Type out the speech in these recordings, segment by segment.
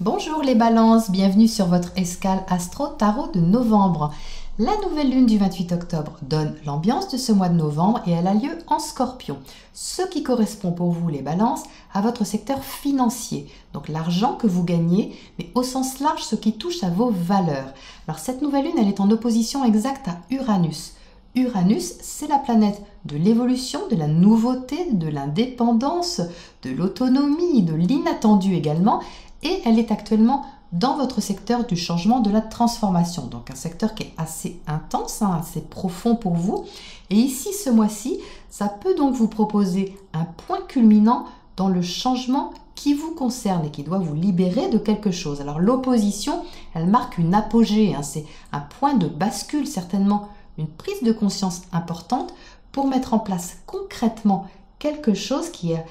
Bonjour les balances, bienvenue sur votre escale astro tarot de novembre. La nouvelle lune du 28 octobre donne l'ambiance de ce mois de novembre et elle a lieu en scorpion. Ce qui correspond pour vous les balances à votre secteur financier, donc l'argent que vous gagnez, mais au sens large ce qui touche à vos valeurs. Alors cette nouvelle lune elle est en opposition exacte à Uranus. Uranus, c'est la planète de l'évolution, de la nouveauté, de l'indépendance, de l'autonomie, de l'inattendu également. Et elle est actuellement dans votre secteur du changement, de la transformation. Donc un secteur qui est assez intense, assez profond pour vous. Et ici, ce mois-ci, ça peut donc vous proposer un point culminant dans le changement qui vous concerne et qui doit vous libérer de quelque chose. Alors l'opposition, elle marque une apogée, c'est un point de bascule, certainement une prise de conscience importante pour mettre en place concrètement quelque chose qui a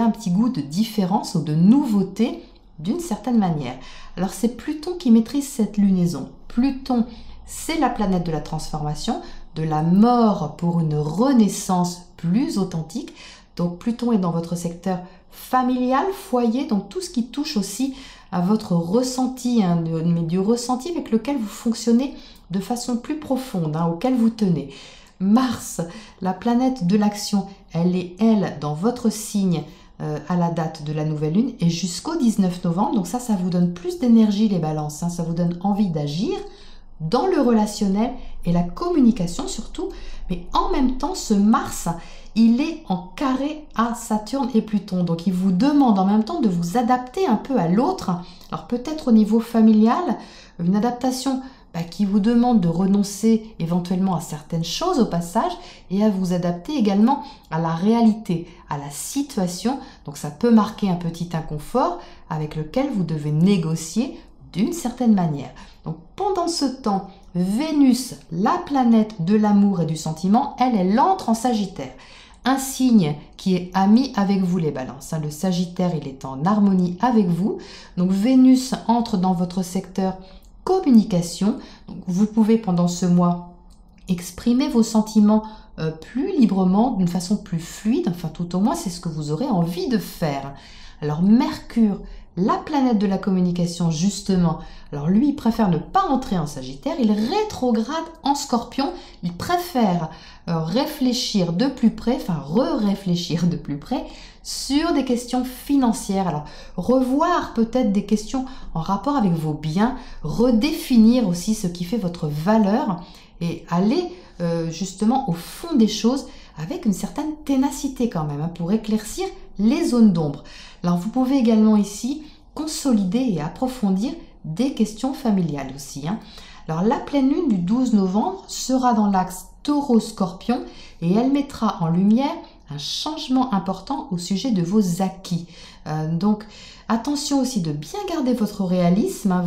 un petit goût de différence ou de nouveauté d'une certaine manière. Alors c'est Pluton qui maîtrise cette lunaison. Pluton, c'est la planète de la transformation, de la mort pour une renaissance plus authentique. Donc Pluton est dans votre secteur familial, foyer, donc tout ce qui touche aussi à votre ressenti, mais du ressenti avec lequel vous fonctionnez de façon plus profonde, auquel vous tenez. Mars, la planète de l'action, elle est, dans votre signe à la date de la nouvelle lune et jusqu'au 19 novembre. Donc ça vous donne plus d'énergie les balances, ça vous donne envie d'agir dans le relationnel et la communication surtout. Mais en même temps, ce Mars, il est en carré à Saturne et Pluton. Donc il vous demande en même temps de vous adapter un peu à l'autre. Alors peut-être au niveau familial, une adaptation qui vous demande de renoncer éventuellement à certaines choses au passage et à vous adapter également à la réalité, à la situation. Donc ça peut marquer un petit inconfort avec lequel vous devez négocier d'une certaine manière. Donc pendant ce temps, Vénus, la planète de l'amour et du sentiment, elle entre en Sagittaire. Un signe qui est ami avec vous les balances. Le Sagittaire, il est en harmonie avec vous. Donc Vénus entre dans votre secteur communication. Donc, vous pouvez pendant ce mois exprimer vos sentiments plus librement, d'une façon plus fluide, enfin tout au moins c'est ce que vous aurez envie de faire. Alors Mercure, la planète de la communication justement, alors lui il préfère ne pas entrer en Sagittaire, il rétrograde en Scorpion, il préfère réfléchir de plus près, re-réfléchir de plus près sur des questions financières. Alors revoir peut-être des questions en rapport avec vos biens, redéfinir aussi ce qui fait votre valeur et aller justement au fond des choses avec une certaine ténacité quand même pour éclaircir les zones d'ombre. Alors vous pouvez également ici consolider et approfondir des questions familiales aussi. Alors la pleine lune du 12 novembre sera dans l'axe Taureau-Scorpion et elle mettra en lumière un changement important au sujet de vos acquis. Donc attention aussi de bien garder votre réalisme,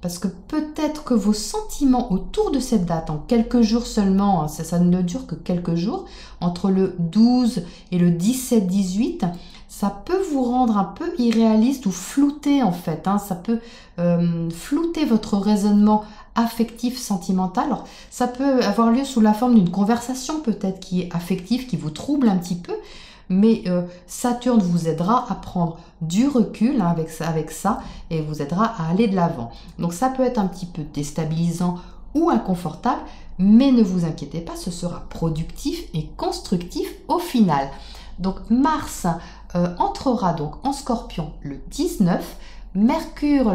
parce que peut-être que vos sentiments autour de cette date, en quelques jours seulement, ça ne dure que quelques jours, entre le 12 et le 17-18, ça peut vous rendre un peu irréaliste ou flouter en fait. Ça peut flouter votre raisonnement affectif, sentimental. Alors, ça peut avoir lieu sous la forme d'une conversation peut-être qui est affective, qui vous trouble un petit peu, mais Saturne vous aidera à prendre du recul avec ça et vous aidera à aller de l'avant. Donc ça peut être un petit peu déstabilisant ou inconfortable, mais ne vous inquiétez pas, ce sera productif et constructif au final. Donc Mars entrera donc en Scorpion le 19, Mercure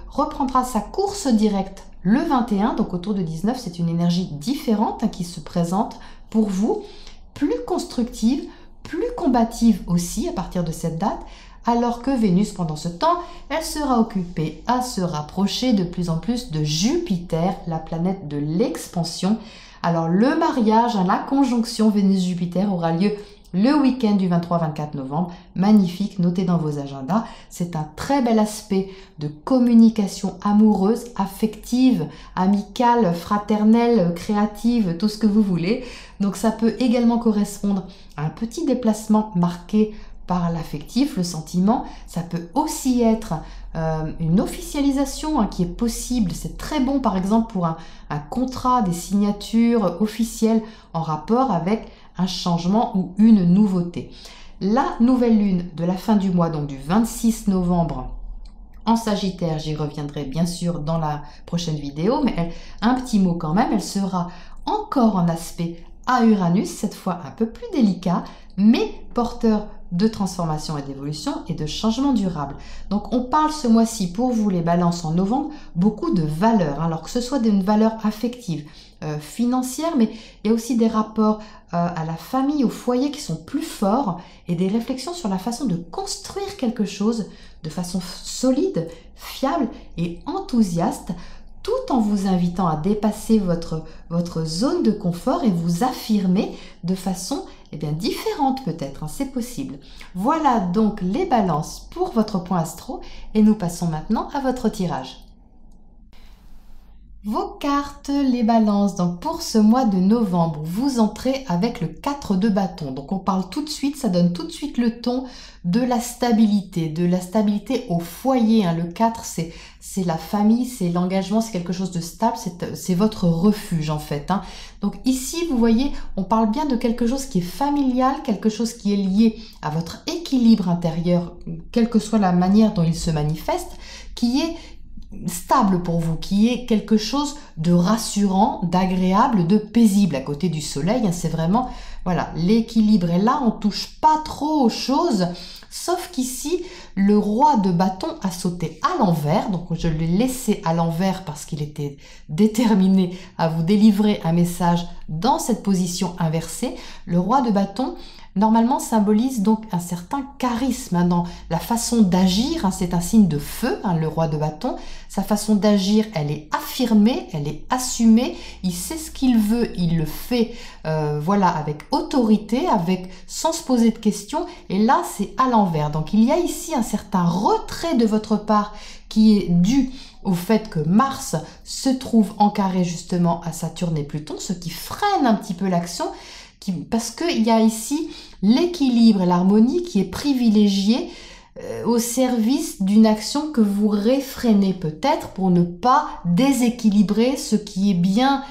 reprendra sa course directe le 21, donc autour de 19, c'est une énergie différente qui se présente pour vous, plus constructive, plus combative aussi à partir de cette date, alors que Vénus, pendant ce temps, elle sera occupée à se rapprocher de plus en plus de Jupiter, la planète de l'expansion. Alors le mariage, la conjonction Vénus-Jupiter aura lieu le week-end du 23-24 novembre, magnifique, notez dans vos agendas. C'est un très bel aspect de communication amoureuse, affective, amicale, fraternelle, créative, tout ce que vous voulez. Donc ça peut également correspondre à un petit déplacement marqué par l'affectif, le sentiment. Ça peut aussi être une officialisation qui est possible. C'est très bon par exemple pour un contrat, des signatures officielles en rapport avec un changement ou une nouveauté. La nouvelle lune de la fin du mois, donc du 26 novembre En Sagittaire, j'y reviendrai bien sûr dans la prochaine vidéo, mais un petit mot quand même, elle sera encore en aspect à Uranus, cette fois un peu plus délicat, mais porteur de transformation et d'évolution et de changement durable. Donc on parle ce mois-ci pour vous les balances en novembre beaucoup de valeurs, alors que ce soit d'une valeur affective, financière, mais il y a aussi des rapports à la famille, au foyer qui sont plus forts et des réflexions sur la façon de construire quelque chose de façon solide, fiable et enthousiaste, tout en vous invitant à dépasser votre zone de confort et vous affirmer de façon différente peut-être, hein, c'est possible. Voilà donc les balances pour votre point astro et nous passons maintenant à votre tirage. Vos cartes, les balances, donc pour ce mois de novembre, vous entrez avec le 4 de bâton. Donc on parle tout de suite, ça donne tout de suite le ton de la stabilité au foyer. Hein. Le 4, c'est la famille, c'est l'engagement, c'est quelque chose de stable, c'est votre refuge en fait. Hein. Donc ici, vous voyez, on parle bien de quelque chose qui est familial, quelque chose qui est lié à votre équilibre intérieur, quelle que soit la manière dont il se manifeste, qui est stable pour vous, qui est quelque chose de rassurant, d'agréable, de paisible à côté du soleil. Hein, c'est vraiment, voilà, l'équilibre est là, on touche pas trop aux choses, sauf qu'ici, le roi de bâton a sauté à l'envers, donc je l'ai laissé à l'envers parce qu'il était déterminé à vous délivrer un message dans cette position inversée. Le roi de bâton normalement symbolise donc un certain charisme hein, dans la façon d'agir, hein, c'est un signe de feu, hein, le roi de bâton. Sa façon d'agir, elle est affirmée, elle est assumée, il sait ce qu'il veut, il le fait voilà, avec autorité, sans se poser de questions, et là c'est à l'envers. Donc il y a ici un certain retrait de votre part qui est dû au fait que Mars se trouve en carré justement à Saturne et Pluton, ce qui freine un petit peu l'action, parce qu'il y a ici l'équilibre et l'harmonie qui est privilégié au service d'une action que vous réfrénez peut-être pour ne pas déséquilibrer ce qui est bien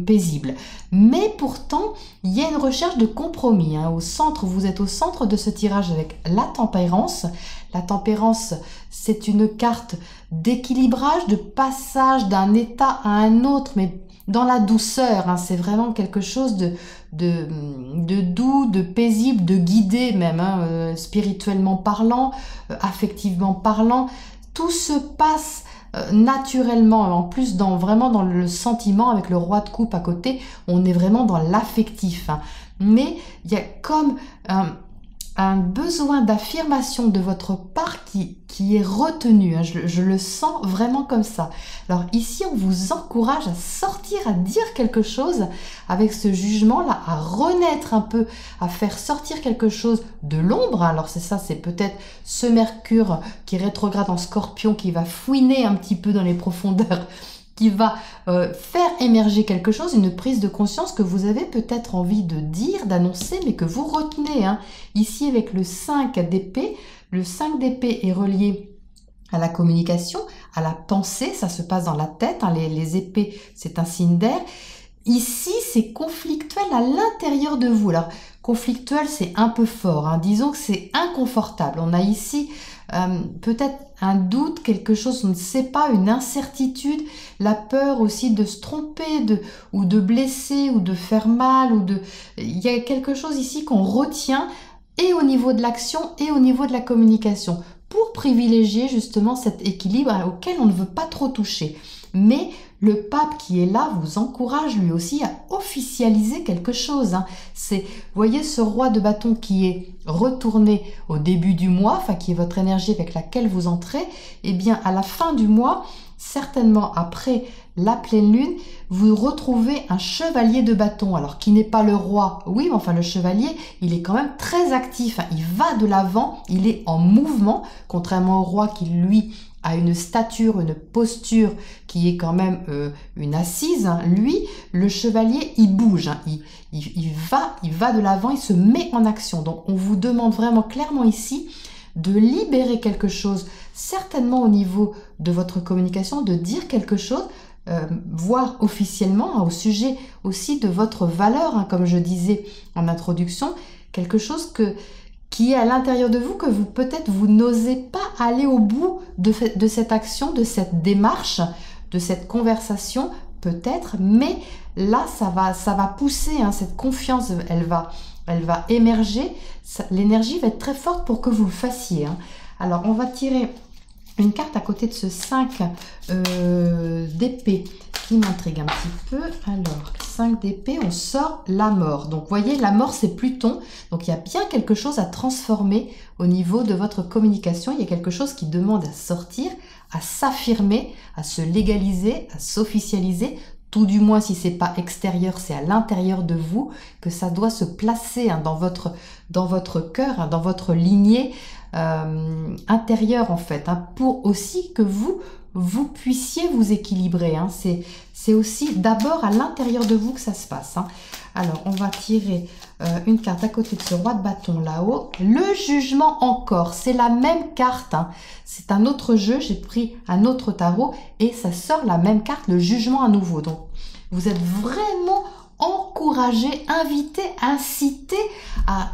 paisible. Mais pourtant, il y a une recherche de compromis. Hein. Au centre, vous êtes au centre de ce tirage avec la tempérance. La tempérance, c'est une carte d'équilibrage, de passage d'un état à un autre, mais dans la douceur, hein, c'est vraiment quelque chose de doux, de paisible, de guidé même, hein, spirituellement parlant, affectivement parlant. Tout se passe naturellement, en plus vraiment dans le sentiment avec le roi de coupe à côté, on est vraiment dans l'affectif. Hein. Mais il y a comme un besoin d'affirmation de votre part qui est retenu. Hein. Je le sens vraiment comme ça. Alors ici, on vous encourage à sortir, à dire quelque chose avec ce jugement-là, à renaître un peu, à faire sortir quelque chose de l'ombre. Alors c'est ça, c'est peut-être ce Mercure qui est rétrograde en Scorpion, qui va fouiner un petit peu dans les profondeurs, qui va faire émerger quelque chose, une prise de conscience que vous avez peut-être envie de dire, d'annoncer, mais que vous retenez. Hein. Ici, avec le 5 d'épée, le 5 d'épée est relié à la communication, à la pensée, ça se passe dans la tête. Hein. Les épées, c'est un signe d'air. Ici, c'est conflictuel à l'intérieur de vous. Alors, conflictuel, c'est un peu fort. Hein. Disons que c'est inconfortable. On a ici peut-être un doute, quelque chose, on ne sait pas, une incertitude, la peur aussi de se tromper, ou de blesser, ou de faire mal, il y a quelque chose ici qu'on retient, et au niveau de l'action, et au niveau de la communication, pour privilégier justement cet équilibre auquel on ne veut pas trop toucher. Mais le pape qui est là vous encourage lui aussi à officialiser quelque chose. Hein. C'est, vous voyez, ce roi de bâton qui est retourné au début du mois, enfin qui est votre énergie avec laquelle vous entrez, eh bien à la fin du mois, certainement après la pleine lune, vous retrouvez un chevalier de bâton, alors qui n'est pas le roi, oui, mais enfin le chevalier, il est quand même très actif, hein. Il va de l'avant, il est en mouvement, contrairement au roi qui lui a une stature, une posture qui est quand même une assise. Hein. Lui, le chevalier, il bouge, hein. Il va de l'avant, il se met en action. Donc on vous demande vraiment clairement ici de libérer quelque chose, certainement au niveau de votre communication, de dire quelque chose, voire officiellement, hein, au sujet aussi de votre valeur, hein, comme je disais en introduction, quelque chose qui est à l'intérieur de vous, que vous peut-être vous n'osez pas aller au bout de cette action, de cette démarche, de cette conversation, peut-être, mais là, ça va pousser, hein, cette confiance, elle va émerger, l'énergie va être très forte pour que vous le fassiez. Hein. Alors, on va tirer une carte à côté de ce 5 d'épée qui m'intrigue un petit peu. Alors, 5 d'épée, on sort la mort. Donc, vous voyez, la mort, c'est Pluton. Donc, il y a bien quelque chose à transformer au niveau de votre communication. Il y a quelque chose qui demande à sortir, à s'affirmer, à se légaliser, à s'officialiser. Tout du moins, si c'est pas extérieur, c'est à l'intérieur de vous que ça doit se placer, hein, dans votre cœur, hein, dans votre lignée intérieure, en fait, hein, pour aussi que vous puissiez vous équilibrer. Hein. C'est aussi d'abord à l'intérieur de vous que ça se passe. Hein. Alors, on va tirer une carte à côté de ce roi de bâton là-haut. Le jugement encore, c'est la même carte. Hein. C'est un autre jeu, j'ai pris un autre tarot et ça sort la même carte, le jugement à nouveau. Donc, vous êtes vraiment encouragé, invité, incité à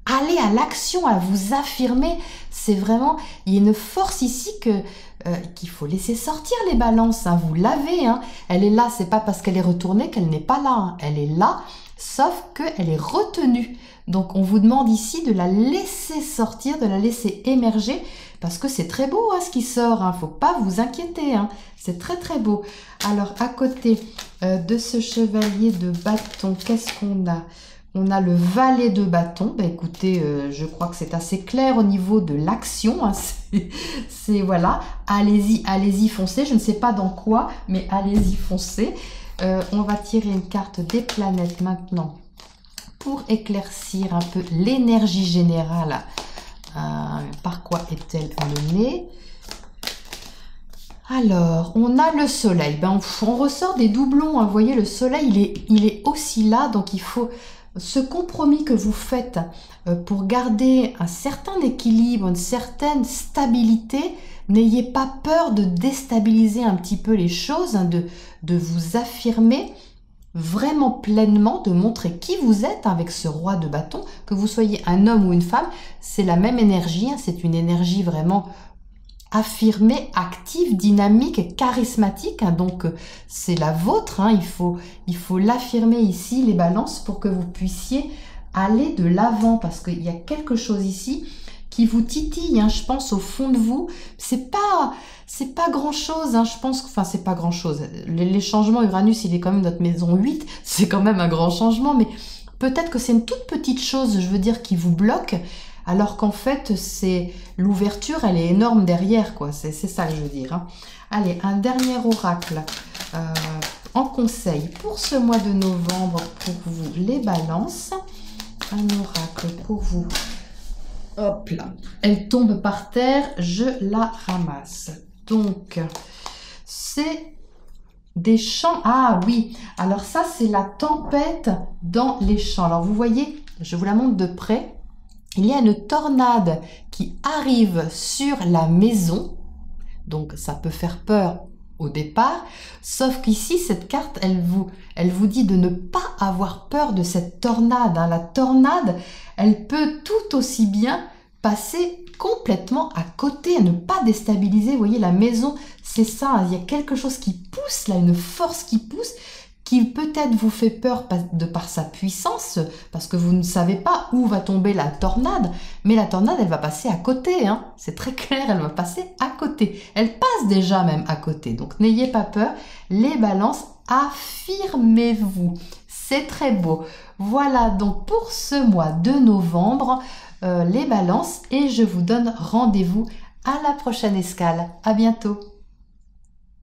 aller à l'action, à vous affirmer. C'est vraiment, il y a une force ici qu'il faut laisser sortir les balances. Hein. Vous l'avez, hein. Elle est là, c'est pas parce qu'elle est retournée qu'elle n'est pas là. Hein. Elle est là, sauf qu'elle est retenue. Donc on vous demande ici de la laisser sortir, de la laisser émerger, parce que c'est très beau, hein, ce qui sort. Hein. Faut pas vous inquiéter. Hein. C'est très très beau. Alors à côté de ce chevalier de bâton, qu'est-ce qu'on a ? On a le valet de bâton. Ben, écoutez, je crois que c'est assez clair au niveau de l'action. Hein. C'est voilà, allez-y, allez-y, foncez. Je ne sais pas dans quoi, mais allez-y, foncez. On va tirer une carte des planètes maintenant pour éclaircir un peu l'énergie générale. Par quoi est-elle menée ? Alors, on a le soleil. Ben, on ressort des doublons. Hein. Vous voyez, le soleil, il est aussi là. Donc, il faut ce compromis que vous faites pour garder un certain équilibre, une certaine stabilité. N'ayez pas peur de déstabiliser un petit peu les choses, hein, de vous affirmer vraiment pleinement, de montrer qui vous êtes avec ce roi de bâton. Que vous soyez un homme ou une femme, c'est la même énergie. Hein. C'est une énergie vraiment affirmée, active, dynamique, charismatique, hein, donc c'est la vôtre, hein, il faut l'affirmer ici, les balances, pour que vous puissiez aller de l'avant, parce qu'il y a quelque chose ici qui vous titille, hein, je pense, au fond de vous. C'est pas grand chose, hein, je pense, enfin c'est pas grand chose, les changements, Uranus il est quand même notre maison 8, c'est quand même un grand changement, mais peut-être que c'est une toute petite chose, je veux dire, qui vous bloque, alors qu'en fait, c'est l'ouverture, elle est énorme derrière, quoi. C'est ça que je veux dire. Hein. Allez, un dernier oracle en conseil pour ce mois de novembre pour vous, les balances. Un oracle pour vous. Hop là. Elle tombe par terre, je la ramasse. Donc, c'est des champs. Ah oui, alors ça, c'est la tempête dans les champs. Alors, vous voyez, je vous la montre de près. Il y a une tornade qui arrive sur la maison, donc ça peut faire peur au départ, sauf qu'ici, cette carte, elle vous dit de ne pas avoir peur de cette tornade. Hein. La tornade, elle peut tout aussi bien passer complètement à côté, à ne pas déstabiliser. Vous voyez, la maison, c'est ça, hein. Il y a quelque chose qui pousse, là, une force qui pousse, qui peut-être vous fait peur de par sa puissance, parce que vous ne savez pas où va tomber la tornade, mais la tornade, elle va passer à côté, hein. C'est très clair, elle va passer à côté. Elle passe déjà même à côté, donc n'ayez pas peur. Les balances, affirmez-vous. C'est très beau. Voilà donc pour ce mois de novembre, les balances, et je vous donne rendez-vous à la prochaine escale. À bientôt.